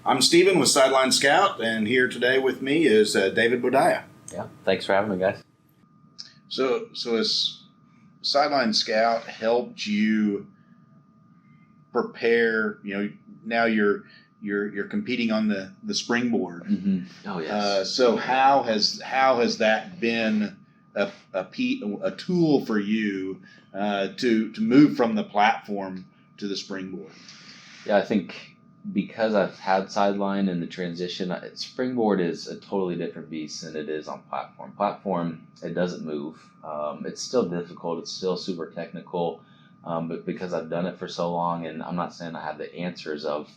I'm Steven with SideLine Scout, and here today with me is David Boudia. Yeah, thanks for having me, guys. So has SideLine Scout helped you prepare? Now you're competing on the Springboard. Mm-hmm. Oh yes. So how has that been a tool for you to move from the platform to the Springboard? Yeah, I think because I've had sideline and the transition, Springboard is a totally different beast than it is on platform. Platform, it doesn't move. It's still difficult. It's still super technical. But because I've done it for so long, and I'm not saying I have the answers of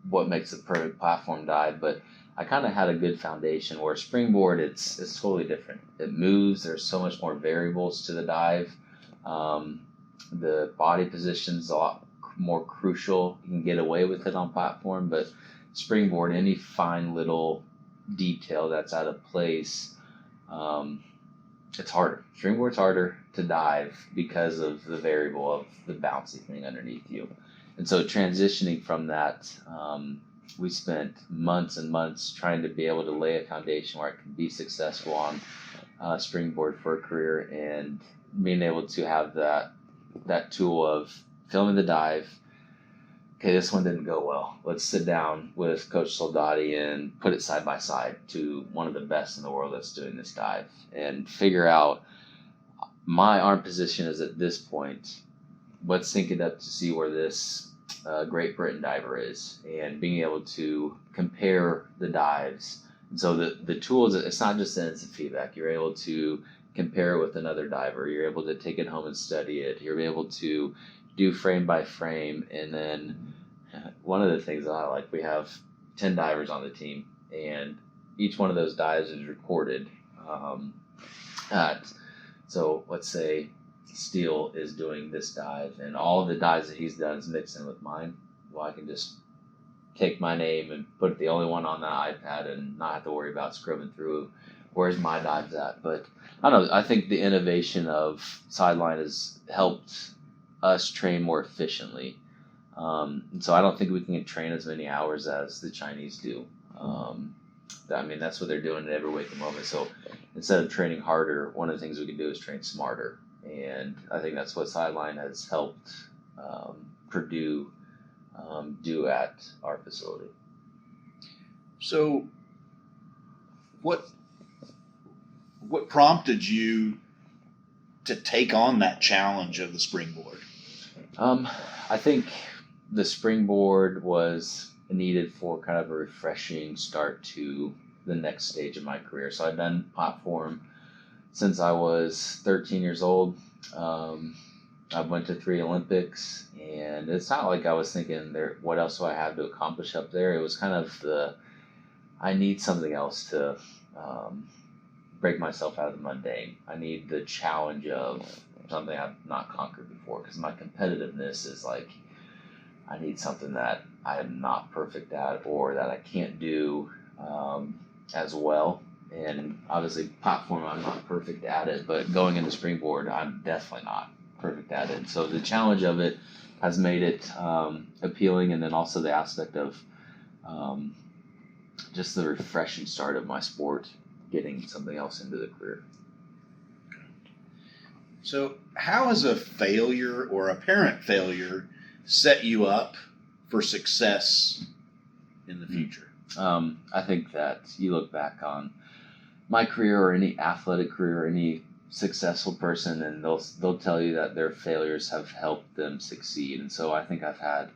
what makes a perfect platform dive, but I kind of had a good foundation. Where Springboard, it's totally different. It moves. There's so much more variables to the dive. The body position's a lot more crucial. You can get away with it on platform, but Springboard, any fine little detail that's out of place, it's harder. Springboard's harder to dive because of the variable of the bouncy thing underneath you. And so transitioning from that, we spent months and months trying to be able to lay a foundation where I could be successful on Springboard for a career, and being able to have that tool of filming the dive. Okay, this one didn't go well. Let's sit down with Coach Soldati and put it side by side to one of the best in the world that's doing this dive, and figure out my arm position is at this point. Let's sync it up to see where this Great Britain diver is, and being able to compare the dives. And so the tools, it's not just the instant feedback. You're able to compare it with another diver. You're able to take it home and study it. You're able to do frame by frame. And then one of the things that I like, we have 10 divers on the team, and each one of those dives is recorded. So let's say Steele is doing this dive, and all of the dives that he's done is mixed in with mine. Well, I can just take my name and put the only one on the iPad and not have to worry about scrubbing through where's my dives at. But I don't know, I think the innovation of sideline has helped us train more efficiently. And so I don't think we can train as many hours as the Chinese do. That's what they're doing at every waking moment. So instead of training harder, one of the things we can do is train smarter. And I think that's what sideline has helped Purdue do at our facility. So what prompted you to take on that challenge of the Springboard? I think the Springboard was needed for kind of a refreshing start to the next stage of my career. So I've done platform since I was 13 years old. I went to 3 Olympics, and it's not like I was thinking what else do I have to accomplish up there. It was kind of I need something else to break myself out of the mundane. I need the challenge of something I've not conquered before, because my competitiveness is like, I need something that I am not perfect at, or that I can't do as well. And obviously platform, I'm not perfect at it, but going into Springboard, I'm definitely not perfect at it. So the challenge of it has made it appealing, and then also the aspect of just the refreshing start of my sport, getting something else into the career. So how has a failure or apparent failure set you up for success in the future? I think that you look back on my career, or any athletic career, or any successful person, and they'll tell you that their failures have helped them succeed. And so I think I've had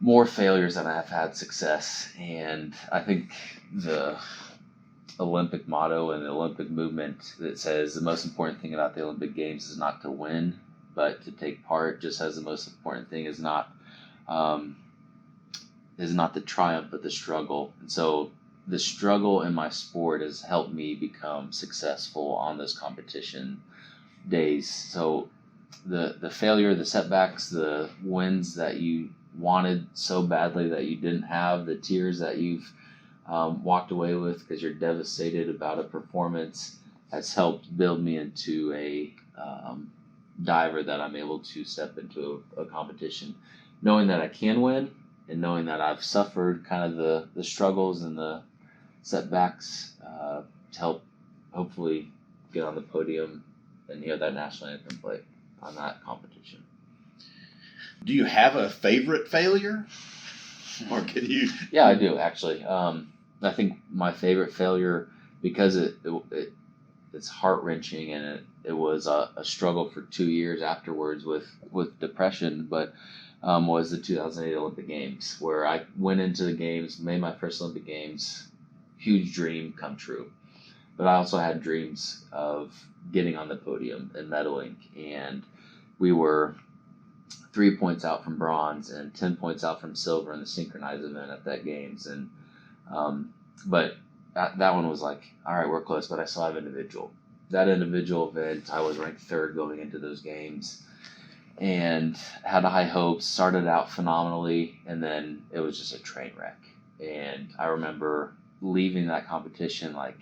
more failures than I have had success. And I think the Olympic motto and the Olympic movement that says the most important thing about the Olympic Games is not to win, but to take part, just as the most important thing is not the triumph, but the struggle. And so the struggle in my sport has helped me become successful on those competition days. So the failure, the setbacks, the wins that you wanted so badly that you didn't have, the tears that you've walked away with because you're devastated about a performance, has helped build me into a diver that I'm able to step into a competition knowing that I can win, knowing that I've suffered kind of the struggles and the setbacks to help hopefully get on the podium and hear that national anthem play on that competition. Do you have a favorite failure? Or can you? Yeah, I do actually. I think my favorite failure, because it's heart wrenching and it was a struggle for 2 years afterwards with depression, but was the 2008 Olympic Games, where I went into the games, made my first Olympic Games, huge dream come true. But I also had dreams of getting on the podium and medaling, and we were 3 points out from bronze and 10 points out from silver in the synchronized event at that games. And but that one was like, all right, we're close, but I still have individual. That individual event, I was ranked third going into those games and had high hopes, started out phenomenally, and then it was just a train wreck. And I remember leaving that competition like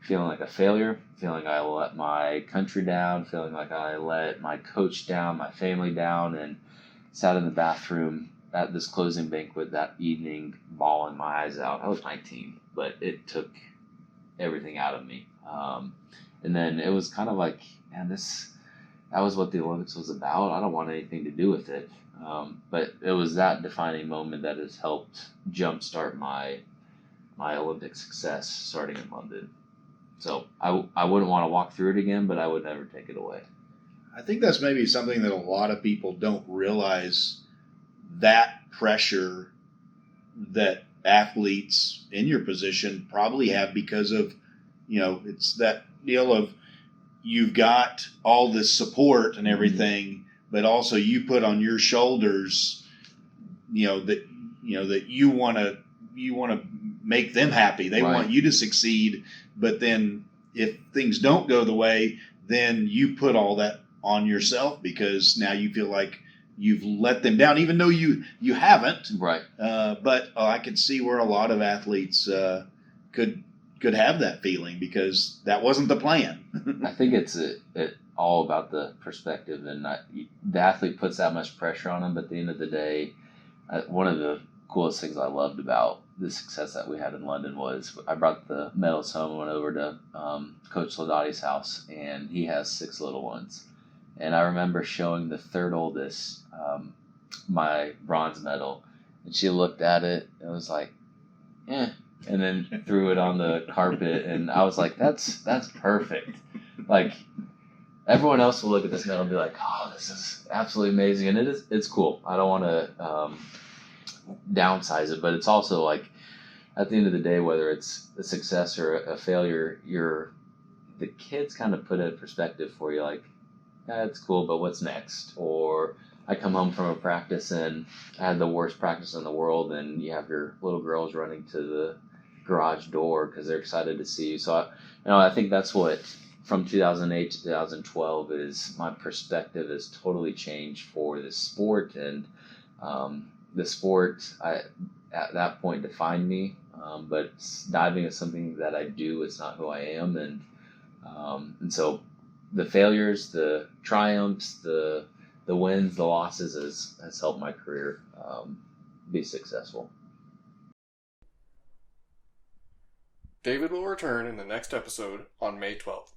feeling like a failure, feeling I let my country down, feeling like I let my coach down, my family down, and sat in the bathroom at this closing banquet that evening, bawling my eyes out. I was 19, but it took everything out of me. And then it was kind of like, man, that was what the Olympics was about. I don't want anything to do with it. But it was that defining moment that has helped jumpstart my Olympic success starting in London. So I wouldn't want to walk through it again, but I would never take it away. I think that's maybe something that a lot of people don't realize, that pressure that athletes in your position probably have because of, it's that deal of you've got all this support and everything, but also you put on your shoulders, that you want to make them happy. They Right. want you to succeed, but then if things don't go the way, then you put all that on yourself because now you feel like you've let them down, even though you haven't. Right. But I could see where a lot of athletes could have that feeling because that wasn't the plan. I think it's all about the perspective, and the athlete puts that much pressure on them. But at the end of the day, one of the coolest things I loved about the success that we had in London was I brought the medals home and went over to Coach Ladotti's house, and he has 6 little ones. And I remember showing the third oldest my bronze medal, and she looked at it and was like, "Eh," and then threw it on the carpet, and I was like, "That's perfect." Like everyone else will look at this medal and be like, "Oh, this is absolutely amazing," and it's cool. I don't want to downsize it, but it's also like at the end of the day, whether it's a success or a failure, the kids kind of put it in perspective for you, like, yeah, it's cool, but what's next? Or I come home from a practice and I had the worst practice in the world, and you have your little girls running to the garage door because they're excited to see you. So I think that's what from 2008 to 2012 is my perspective has totally changed for this sport, and the sport at that point defined me, but diving is something that I do. It's not who I am, and so the failures, the triumphs, the wins, the losses has helped my career be successful. David will return in the next episode on May 12th.